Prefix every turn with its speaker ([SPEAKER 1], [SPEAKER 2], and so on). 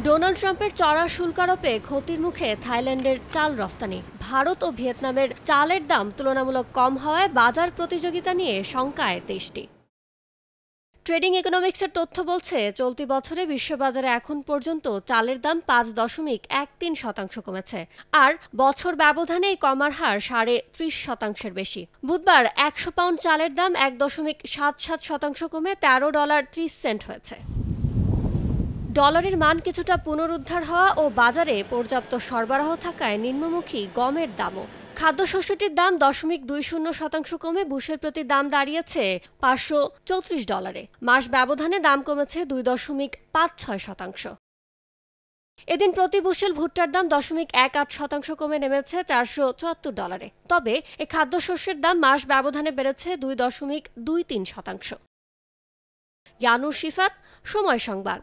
[SPEAKER 1] Donald ট্রাম্পের চড়া শুল্ক আরোপে ক্ষতির মুখে থাইল্যান্ডের চাল রফতানি। ভারত ও ভিয়েতনামের চালের দাম তুলনামূলক কম হওয়ায় বাজার প্রতিযোগিতা নিয়ে শঙ্কায় দেশটি। ট্রেডিং ইকোনমিক্সের তথ্য বলছে, চলতি বছরে বিশ্ববাজারে এখন পর্যন্ত চালের দাম ৫.১৩% কমেছে। আর বছর ব্যবধানে এই কমার হার ৩.৩০%-এর বেশি। বুধবার ১০০ পাউন্ড চালের দাম ১.৭৭% কমে $১৩.৩০ হয়েছে। ডলারের মান কিছুটা পুনরুদ্ধার হওয়া ও বাজারে পর্যাপ্ত সরবরাহ থাকায় নিম্নমুখী গমের দামও। খাদ্যশস্যটির দাম ০.২০% কমে বুশের প্রতি দাম দাঁড়িয়েছে $৫৩৪। মাস ব্যবধানে দাম কমেছে ২.৫৬%। এদিন প্রতি বুশেল ভুট্টার দাম ০.১৮% কমে নেমেছে $৪৭৪। তবে এ খাদ্যশস্যের দাম মাস ব্যবধানে বেড়েছে ২.২৩%। ইয়ানুর শিফাত, সময় সংবাদ।